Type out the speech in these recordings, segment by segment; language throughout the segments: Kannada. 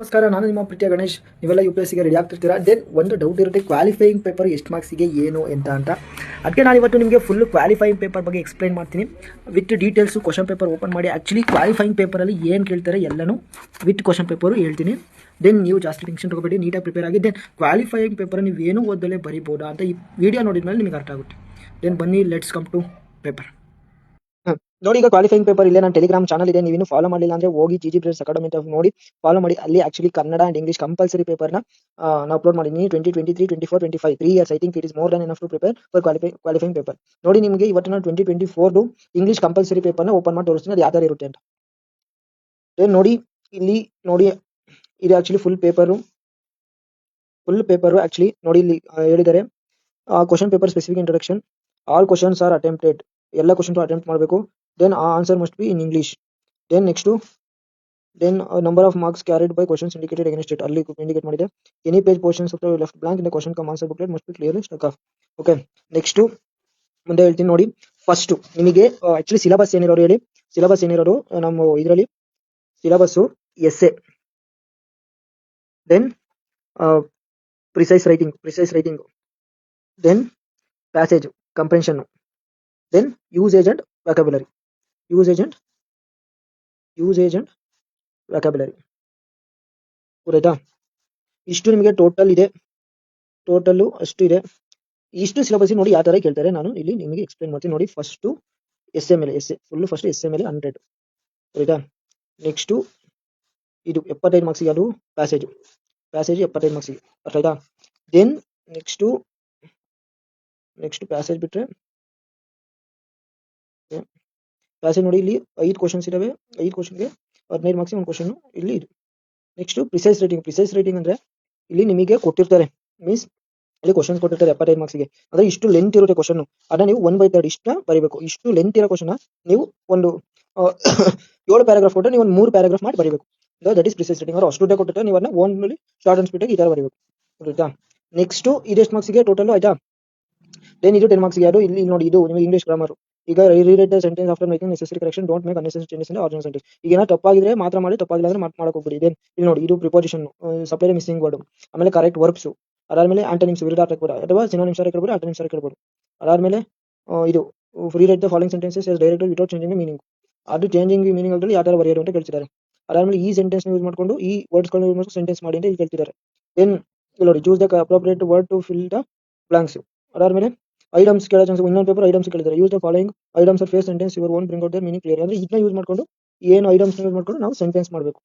ನಮಸ್ಕಾರ, ನಾನು ನಿಮ್ಮ ಪ್ರೀತಿಯ ಗಣೇಶ್. ನೀವೆಲ್ಲ UPSCಗೆ ರೆಡಿ ಆಗ್ತಿರ್ತೀರಾ. ದೆನ್ ಒಂದು ಡೌಟ್ ಇರುತ್ತೆ, ಕ್ವಾಲಿಫೈಯಿಂಗ್ ಪೇಪರ್ ಎಷ್ಟು ಮಾರ್ಕ್ಸಿಗೆ ಏನು ಅಂತ. ಅದಕ್ಕೆ ನಾನು ಇವತ್ತು ನಿಮಗೆ ಫುಲ್ ಕ್ವಾಲಿಫೈಯಿಂಗ್ ಪೇಪರ್ ಬಗ್ಗೆ ಎಕ್ಸ್ಪ್ಲೈನ್ ಮಾಡ್ತೀನಿ with details. Question paper open ಮಾಡಿ ಆ್ಯಕ್ಚುಲಿ ಕ್ವಾಲಿಫೈಯಿಂಗ್ ಪೇಪರಲ್ಲಿ ಏನು ಕೇಳ್ತಾರೆ ಎಲ್ಲನೂ ವಿತ್ ಕ್ವಶನ್ ಪೇಪರು ಹೇಳ್ತೀನಿ. ದೆನ್ ನೀವು ಜಾಸ್ತಿ ಟೆನ್ಷನ್ ತಗೋಬೇಡಿ, ನೀಟಾಗಿ ಪ್ರಿಪೇರ್ ಆಗಿ. ದೆನ್ ಕ್ವಾಲಿಫೈಯಿಂಗ್ ಪೇಪರ್ ನೀವು ಏನು ಓದಲೇ ಬರಿಬೋದಾ ಅಂತ ಈ ವಿಡಿಯೋ ನೋಡಿದ ಮೇಲೆ ನಿಮಗೆ ಅರ್ಥ ಆಗುತ್ತೆ. ದೆನ್ ಬನ್ನಿ, ಲೆಟ್ಸ್ ಕಮ್ ಟು ಪೇಪರ್. ನೋಡಿ, ಈಗ ಕ್ವಾಲಿಫೈಯಿಂಗ್ ಪೇಪರ್ ಇಲ್ಲೇ ನನ್ನ ಟೆಲಿಗ್ರಾಮ್ ಚಾನಲ್ ಇದೆ. ನೀವೇನು ಫಾಲೋ ಮಾಡಿಲ್ಲ ಅಂದ್ರೆ ಹೋಗಿ GG Press ಅಕಾಡೆಮಿ ಅಂತ ನೋಡಿ ಫಾಲೋ ಮಾಡಿ. ಅಲ್ಲಿ actually Kannada and English compulsory ಪೇಪರ್ನ ನಾವು ಅಪ್ಲೋಡ್ ಮಾಡಿದ್ದೀನಿ. 2023, 24, 25 3 years. I think it is more than enough to prepare for qualifying paper. ನೋಡಿ, ನಿಮಗೆ ಇವತ್ತು ನಾನು 2024 ಇಂಗ್ಲಿಷ್ ಕಂಪಲ್ಸರಿ ಪೇಪರ್ನ ಓಪನ್ ಮಾಡಿ ತೋರಿಸ್ತೀನಿ, ಅದು ಯಾವ ಥರ ಇರುತ್ತೆ ಅಂತ. ನೋಡಿ, ಇಲ್ಲಿ ನೋಡಿ, ಇದು ಆಕ್ಚುಲಿ ಫುಲ್ ಪೇಪರು ಆಕ್ಚುಲಿ ನೋಡಿ. ಇಲ್ಲಿ ಹೇಳಿದ್ದಾರೆ question paper specific introduction. All questions are attempted. ಎಲ್ಲ ಕ್ವಶನ್ಸ್ ಅಟೆಂಪ್ಟ್ ಮಾಡಬೇಕು. Then answer must be in English. Then next number of marks carried by questions indicated against it. ಅಲ್ಲಿ ಇಂಡಿಕೇಟ್ ಮಾಡಿದೆ. Any page portions of left blank in the question cum answer booklet must be clearly stuck off. Okay, next ಮುಂದೆ ಹೇಳ್ತೀನಿ ನೋಡಿ. ಫಸ್ಟು ನಿಮಗೆ ಆಕ್ಚುಲಿ ಸಿಲೆಬಸ್ ಏನಿರೋರು ಹೇಳಿ. ಸಿಲೆಬಸ್ ಏನಿರೋರು ನಮ್ಮ ಇದರಲ್ಲಿ syllabus essay, then precis writing, then passage comprehension, then usage and vocabulary. ಗೊತ್ತಾಯ್ತಾ? ಇಷ್ಟು ನಿಮಗೆ ಟೋಟಲ್ ಇದೆ. ಟೋಟಲ್ಲು ಅಷ್ಟು ಇದೆ. ಇಷ್ಟು ಸಿಲೆಬಸ್ ನೋಡಿ ಯಾವ ಥರ ಕೇಳ್ತಾರೆ ನಾನು ಇಲ್ಲಿ ನಿಮಗೆ ಎಕ್ಸ್ಪ್ಲೈನ್ ಮಾಡ್ತೀನಿ. ನೋಡಿ, ಫಸ್ಟು ಎಸ್ಸೆ ಫಸ್ಟ್ ಎಸ್ಸೆ ಮೇಲೆ 100. ಗೊತ್ತಾಯ್ತಾ? ನೆಕ್ಸ್ಟು ಇದು 75 ಮಾರ್ಕ್ಸಿಗೆ, ಅದು ಪ್ಯಾಸೇಜು 75 ಮಾರ್ಕ್ಸಿಗೆ. ಅರ್ಥ ಆಯ್ತಾ? ದೆನ್ ನೆಕ್ಸ್ಟು ಪ್ಯಾಸೇಜ್ ಬಿಟ್ಟರೆ ಪ್ಯಾಸೇಜ್ ನೋಡಿ, ಇಲ್ಲಿ 5 ಕ್ವಶನ್ಸ್ ಇದಾವೆ. 5 ಕ್ವಶನ್ಗೆ 15 ಮಾರ್ಕ್ಸಿಗೆ ಒಂದು ಕ್ವಶನ್ ಇಲ್ಲಿ ಇದು. ನೆಕ್ಸ್ಟು ಪ್ರಿಸೈಸ್ ರೈಟಿಂಗ್ ಅಂದರೆ ಇಲ್ಲಿ ನಿಮಗೆ ಕೊಟ್ಟಿರ್ತಾರೆ, ಮೀನ್ಸ್ ಇಲ್ಲಿ ಕ್ವಶನ್ಸ್ ಕೊಟ್ಟಿರ್ತಾರೆ 75 ಮಾರ್ಕ್ಸಿಗೆ. ಅಂದರೆ ಇಷ್ಟು ಲೆಂತ್ ಇರುತ್ತೆ ಕ್ವಶನ್, ಅದನ್ನ ನೀವು 1/3 ಇಷ್ಟನ್ನ ಬರೀಬೇಕು. ಇಷ್ಟು ಲೆಂತ್ ಇರೋ ಕ್ವಶನ್ ನೀವು ಒಂದು 7 ಪ್ಯಾರಾಗ್ರಾಫ್ ಕೊಟ್ಟರೆ ನೀವು ಒಂದು 3 ಪ್ಯಾರಾಗ್ರಾಫ್ ಮಾಡಿ ಬರೀಬೇಕು. That is precise writing. ಅವರು ಅಷ್ಟು ಕೊಟ್ಟಿರ್ತಾರೆ, ನೀವು ಅದನ್ನ ಓನ್ಲಿ ಶಾರ್ಟ್ ಅಂಡ್ ಸ್ಪೀಟಾಗಿ ಈ ಥರ ಬರೀಬೇಕು. ಆಯ್ತಾ? ನೆಕ್ಸ್ಟು ಇದೆಷ್ಟು ಮಾರ್ಕ್ಸಿಗೆ ಟೋಟಲ್, ಆಯ್ತಾ? ದೆನ್ ಇದು 10 ಮಾರ್ಕ್ಸಿಗೆ. ಅದು ಇಲ್ಲಿ ನೋಡಿ, ಇದು ನಿಮಗೆ ಇಂಗ್ಲಿಷ್ ಗ್ರಾಮರ್. ಈಗ rewrite the sentence after making necessary correction, don't make unnecessary changes in the original sentence. ಈಗ ಏನೋ ತಪ್ಪಾಗಿದ್ರೆ ಮಾತ್ರ ಮಾಡಿ, ತಪ್ಪಾಗಿಲ್ಲ ಅಂದ್ರೆ ಮಾಡಕ್ಕೆ ಹೋಗ್ಬಿಡಿ. ದೆನ್ ಇಲ್ಲಿ ನೋಡಿ, ಇದು ಪ್ರಿಪೋಸಿಷನ್, ಸಪ್ಲೈ ಮಿಸ್ಸಿಂಗ್ ವರ್ಡ್, ಆಮೇಲೆ ಕರೆಕ್ಟ್ ವರ್ಬ್ಸ್, ಅದಾದ್ಮೇಲೆ ಆಂಟೋನಿಮ್ಸ್ ವಿರುದ್ಧಾರ್ಥಕ ಪದ ಅಥವಾ ಸಿನೋನಿಮ್ಸ್ ಇರ್ಬೋದು, ಆಂಟೋನಿಮ್ಸ್ ಇರ್ಬೋದು. ಅದಾದ್ಮೇಲೆ ಇದು rewrite the following sentences as directed without changing meaning. ಅದು ಚೇಂಜಿಂಗ್ ಮೀನಿಂಗ್ ಅಲ್ಲಿ ಯಾವ ಥರ ಬರೆಯೋದು ಅಂತ ಕೇಳ್ತಿದ್ದಾರೆ. ಅದಾದ್ಮೇಲೆ ಈ ಸೆಂಟೆನ್ಸ್ ಯೂಸ್ ಮಾಡ್ಕೊಂಡು ಈ ವರ್ಡ್ಸ್ಗಳನ್ನ ಯೂಸ್ ಮಾಡ್ಕೊಂಡು ಸೆಂಟೆನ್ಸ್ ಮಾಡಿ ಅಂತ ಇಲ್ಲಿ ಕೇಳ್ತಿದ್ದಾರೆ. ದೆನ್ ಇಲ್ಲಿ ನೋಡಿ, choose the appropriate word to fill the blanks. ಅದಾದ್ಮೇಲೆ ಐಟಮ್ಸ್ ಕೇಳೋ ಚಾನ್ಸ್, ಇನ್ನೊಂದು ಪೇಪರ್ ಐಟಮ್ಸ್ ಕೇಳಿದ್ದಾರೆ. Use the following items are phrase sentence your own bring out the meaning clear. ಅಂದ್ರೆ ಇದನ್ನ ಯೂಸ್ ಮಾಡ್ಕೊಂಡು, ಏನು ಐಟಮ್ಸ್ ಯೂಸ್ ಮಾಡ್ಕೊಂಡು ನಾವು ಸೆಂಟೆನ್ಸ್ ಮಾಡಬೇಕು.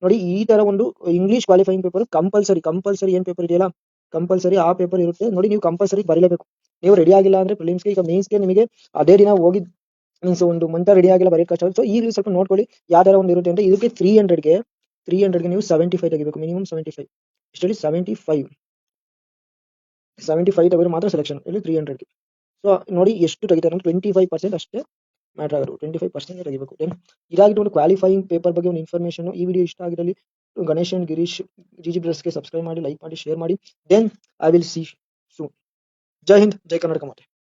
ನೋಡಿ, ಈ ತರ ಒಂದು ಇಂಗ್ಲಿಷ್ ಕ್ವಾಲಿಫೈಯಿಂಗ್ ಪೇಪರ್ ಕಂಪಲ್ಸರಿ ಏನು ಪೇಪರ್ ಇದೆಯಲ್ಲ, ಕಂಪಲ್ಸರಿ ಆ ಪೇಪರ್ ಇರುತ್ತೆ. ನೋಡಿ, ನೀವು ಕಂಪಲ್ಸರಿ ಬರೀಲೇಬೇಕು. ನೀವು ರೆಡಿ ಆಗಿಲ್ಲ ಅಂದ್ರೆ ಪ್ರಿಲಿಮ್ಸ್ಗೆ, ಈಗ ಮೇನ್ಸ್ಗೆ ನಿಮಗೆ ಅದೇ ದಿನ ಹೋಗಿ ಮೀನ್ಸ್ ಒಂದು ಮಂತ್ ರೆಡಿ ಆಗಿಲ್ಲ, ಬರೀ ಕಷ್ಟ. ಸೊ ಈಗ ಸ್ವಲ್ಪ ನೋಡ್ಕೊಳ್ಳಿ ಯಾವ ತರ ಒಂದು ಇರುತ್ತೆ ಅಂತ. ಇದಕ್ಕೆ 300ಗೆ ನೀವು 75 ತೆಗಿಬೇಕು, ಮಿನಿಮಮ್ 75. ಇಷ್ಟರಲ್ಲಿ 75 ತೆಗೆದ್ರೆ ಮಾತ್ರ ಸೆಲೆಕ್ಷನ್. ಇಲ್ಲಿ 300ಗೆ. ಸೊ ನೋಡಿ ಎಷ್ಟು ತೆಗಿತಾರೆ ಅಂದ್ರೆ 25% ಅಷ್ಟೇ ಮ್ಯಾಟರ್ ಆಗೋದು. 25% ತೆಗಿಬೇಕು. ದೆನ್ ಇದಾಗಿತ್ತು ಒಂದು ಕ್ವಾಲಿಫೈಯಿಂಗ್ ಪೇಪರ್ ಬಗ್ಗೆ ಒಂದು ಇನ್ಫಾರ್ಮೇಷನ್. ಈ ವಿಡಿಯೋ ಇಷ್ಟ ಆಗಿರಲಿ ಗಣೇಶ್ ಅಂಡ್ ಗಿರೀಶ್ GG Pressಗೆ ಸಬ್ಸ್ಕ್ರೈಬ್ ಮಾಡಿ, ಲೈಕ್ ಮಾಡಿ, ಶೇರ್ ಮಾಡಿ. Then I will see soon. Jai Hind, Jai Karnataka ಮಾತೆ.